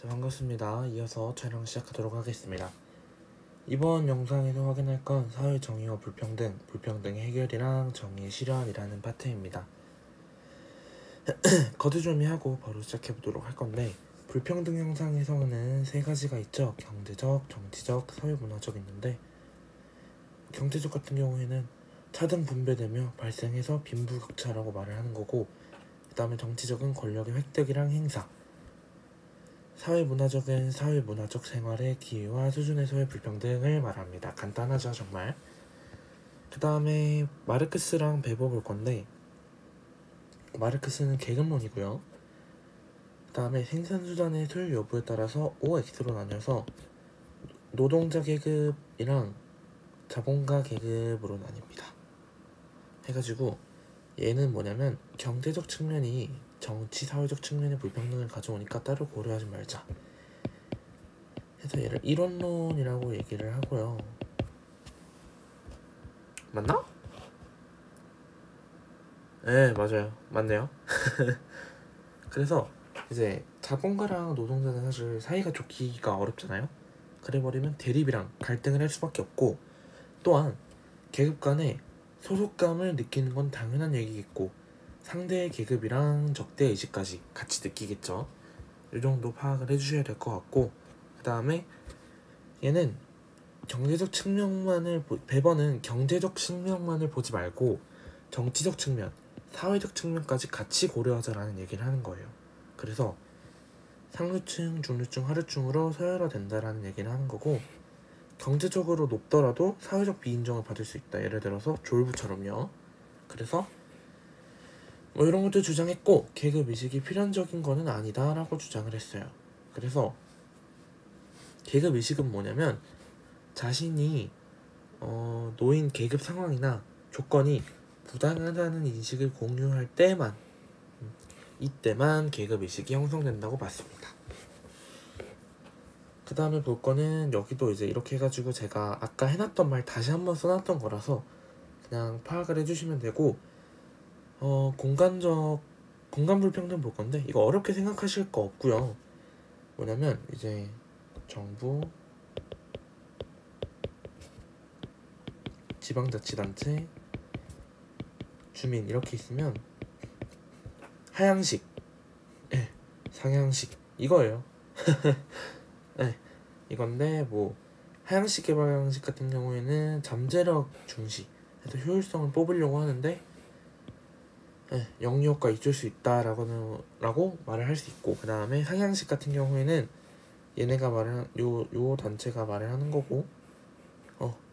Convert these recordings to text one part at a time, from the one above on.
자, 반갑습니다. 이어서 촬영 시작하도록 하겠습니다. 이번 영상에서 확인할 건 사회 정의와 불평등, 불평등의 해결이랑 정의의 실현이라는 파트입니다. 거두 좀 하고 바로 시작해보도록 할 건데, 불평등 형상에서는 세 가지가 있죠. 경제적, 정치적, 사회문화적 있는데, 경제적 같은 경우에는 차등 분배되며 발생해서 빈부격차라고 말을 하는 거고, 그 다음에 정치적은 권력의 획득이랑 행사, 사회문화적은 사회문화적 생활의 기회와 수준에서의 불평등을 말합니다. 간단하죠, 정말. 그 다음에 마르크스랑 베버 볼 건데, 마르크스는 계급론이고요. 그 다음에 생산수단의 소유 여부에 따라서 OX로 나뉘어서 노동자 계급이랑 자본가 계급으로 나뉩니다. 해가지고 얘는 뭐냐면 경제적 측면이 정치, 사회적 측면의 불평등을 가져오니까 따로 고려하지 말자. 그래서 얘를 이론론이라고 얘기를 하고요. 맞나? 네, 맞아요. 맞네요. 그래서 이제 자본가랑 노동자는 사실 사이가 좋기가 어렵잖아요. 그래버리면 대립이랑 갈등을 할 수밖에 없고, 또한 계급 간에 소속감을 느끼는 건 당연한 얘기겠고, 상대의 계급이랑 적대의식까지 같이 느끼겠죠. 이 정도 파악을 해주셔야 될 것 같고, 그 다음에 얘는 경제적 측면만을 베버는 경제적 측면만을 보지 말고 정치적 측면, 사회적 측면까지 같이 고려하자라는 얘기를 하는 거예요. 그래서 상류층, 중류층, 하류층으로 서열화된다라는 얘기를 하는 거고, 경제적으로 높더라도 사회적 비인정을 받을 수 있다. 예를 들어서 졸부처럼요. 그래서 뭐 이런 것도 주장했고, 계급의식이 필연적인 거는 아니다 라고 주장을 했어요. 그래서 계급의식은 뭐냐면 자신이 놓인 계급 상황이나 조건이 부당하다는 인식을 공유할 때만, 이때만 계급의식이 형성된다고 봤습니다. 그 다음에 볼 거는 여기도 이제 이렇게 해가지고 제가 아까 해놨던 말 다시 한번 써놨던 거라서 그냥 파악을 해주시면 되고, 공간 불평등 볼 건데 이거 어렵게 생각하실 거 없고요. 뭐냐면 이제 정부, 지방자치단체, 주민 이렇게 있으면 하향식, 상향식 이거예요. 이건데 뭐 하향식 개발 방식 같은 경우에는 잠재력 중시 해서 효율성을 뽑으려고 하는데, 영유효과 있을 수 있다라고 말을 할 수 있고, 그 다음에 상향식 같은 경우에는 얘네가 말을 요 단체가 말을 하는 거고,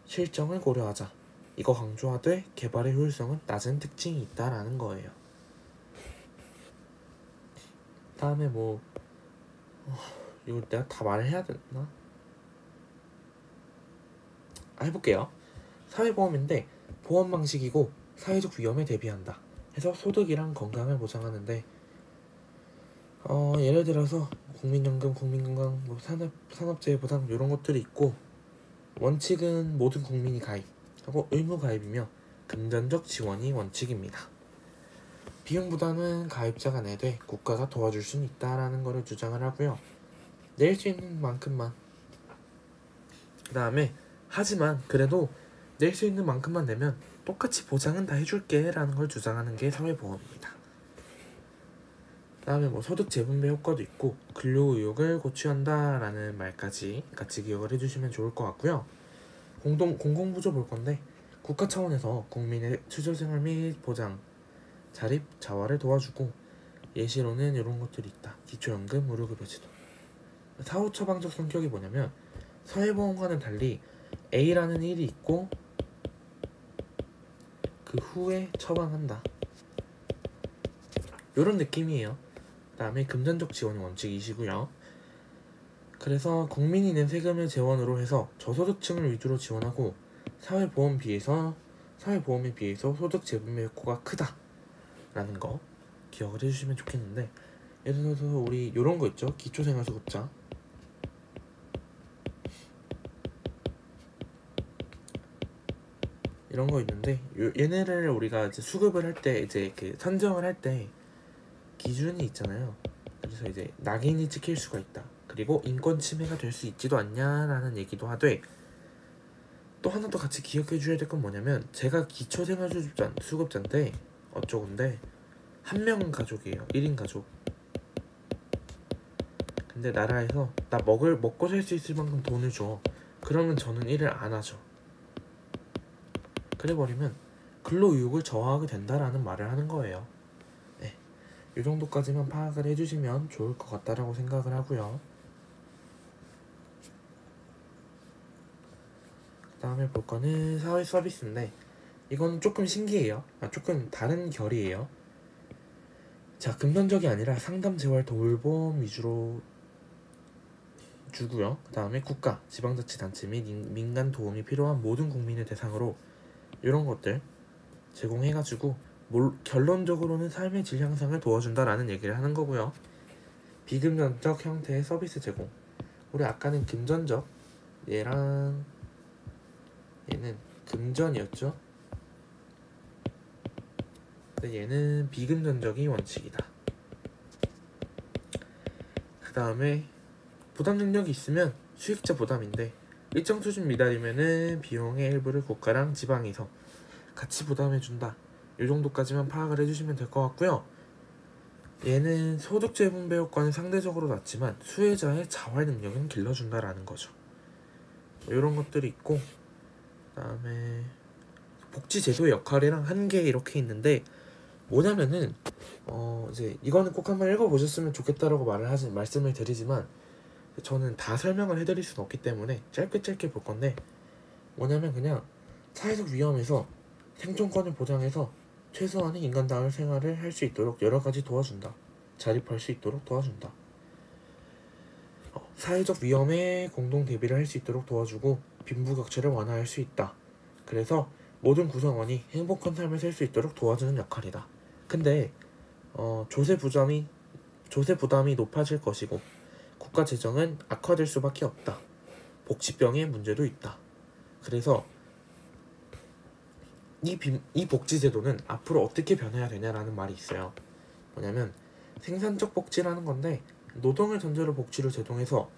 실정을 고려하자 이거 강조하되 개발의 효율성은 낮은 특징이 있다라는 거예요. 다음에 뭐 이거 내가 다 말을 해야 되나? 해볼게요. 사회보험인데 보험 방식이고 사회적 위험에 대비한다 해서 소득이랑 건강을 보장하는데, 예를 들어서 국민연금, 국민건강, 뭐 산업재해 보상 이런 것들이 있고, 원칙은 모든 국민이 가입하고 의무 가입이며 금전적 지원이 원칙입니다. 비용 부담은 가입자가 내되 국가가 도와줄 수는 있다라는 거를 주장을 하고요. 낼 수 있는 만큼만, 그 다음에 하지만 그래도 낼 수 있는 만큼만 내면 똑같이 보장은 다 해줄게 라는 걸 주장하는 게 사회보험입니다. 그 다음에 뭐 소득 재분배 효과도 있고 근로의욕을 고취한다 라는 말까지 같이 기억을 해주시면 좋을 것 같고요. 공공부조 볼 건데 국가 차원에서 국민의 취조생활 및 보장, 자립, 자활을 도와주고, 예시로는 이런 것들이 있다. 기초연금, 의료급여제도. 사후 처방적 성격이 뭐냐면 사회보험과는 달리 A라는 일이 있고 그 후에 처방한다, 요런 느낌이에요. 그 다음에 금전적 지원이 원칙이시고요. 그래서 국민이 낸 세금을 재원으로 해서 저소득층을 위주로 지원하고, 사회보험에 비해서 소득 재분배 효과가 크다 라는 거 기억을 해주시면 좋겠는데, 예를 들어서 우리 요런 거 있죠. 기초생활수급자. 이런 거 있는데 얘네를 우리가 이제 수급을 할 때 이제 그 선정을 할 때 기준이 있잖아요. 그래서 이제 낙인이 찍힐 수가 있다. 그리고 인권 침해가 될 수 있지도 않냐라는 얘기도 하되, 또 하나 더 같이 기억해 주셔야 될 건 뭐냐면, 제가 기초생활수급자인데 어쩌건데 한 명은 가족이에요. 1인 가족. 근데 나라에서 나 먹고 살 수 있을 만큼 돈을 줘. 그러면 저는 일을 안 하죠. 그래버리면 근로의욕을 저하하게 된다라는 말을 하는 거예요. 네, 이 정도까지만 파악을 해주시면 좋을 것 같다라고 생각을 하고요. 그 다음에 볼 거는 사회 서비스인데, 이건 조금 신기해요. 조금 다른 결이에요. 자, 금전적이 아니라 상담, 재활, 돌봄 위주로 주고요. 그 다음에 국가, 지방자치단체 및 민간 도움이 필요한 모든 국민을 대상으로 이런 것들 제공해가지고 결론적으로는 삶의 질 향상을 도와준다라는 얘기를 하는 거고요. 비금전적 형태의 서비스 제공. 우리 아까는 금전적, 얘는 금전이었죠. 근데 얘는 비금전적이 원칙이다. 그 다음에 부담 능력이 있으면 수익자 부담인데, 일정 수준 미달이면은 비용의 일부를 국가랑 지방에서 같이 부담해준다. 이 정도까지만 파악을 해주시면 될 것 같고요. 얘는 소득재 분배 효과는 상대적으로 낮지만 수혜자의 자활 능력은 길러준다라는 거죠. 이런 것들이 있고, 그 다음에 복지제도의 역할이랑 한계 이렇게 있는데, 뭐냐면은 이제 이거는 꼭 한번 읽어보셨으면 좋겠다라고 말씀을 드리지만, 저는 다 설명을 해드릴 수는 없기 때문에 짧게 볼 건데, 뭐냐면 그냥 사회적 위험에서 생존권을 보장해서 최소한의 인간다운 생활을 할 수 있도록 여러가지 도와준다. 자립할 수 있도록 도와준다. 사회적 위험에 공동 대비를 할 수 있도록 도와주고 빈부격차를 완화할 수 있다. 그래서 모든 구성원이 행복한 삶을 살 수 있도록 도와주는 역할이다. 근데 조세 부담이 높아질 것이고 국가 재정은 악화될 수밖에 없다. 복지병의 문제도 있다. 그래서 이 복지제도는 앞으로 어떻게 변해야 되냐라는 말이 있어요. 뭐냐면 생산적 복지라는 건데, 노동을 전제로 복지를 제공해서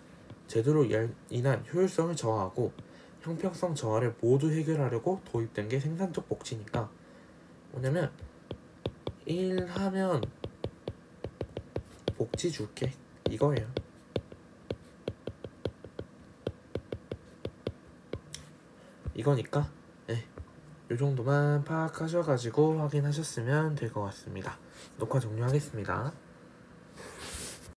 제도로 인한 효율성을 저하하고 형평성 저하를 모두 해결하려고 도입된 게 생산적 복지니까, 뭐냐면 일하면 복지 줄게, 이거예요. 이거니까 이 정도만 파악하셔가지고 확인하셨으면 될 것 같습니다. 녹화 종료하겠습니다.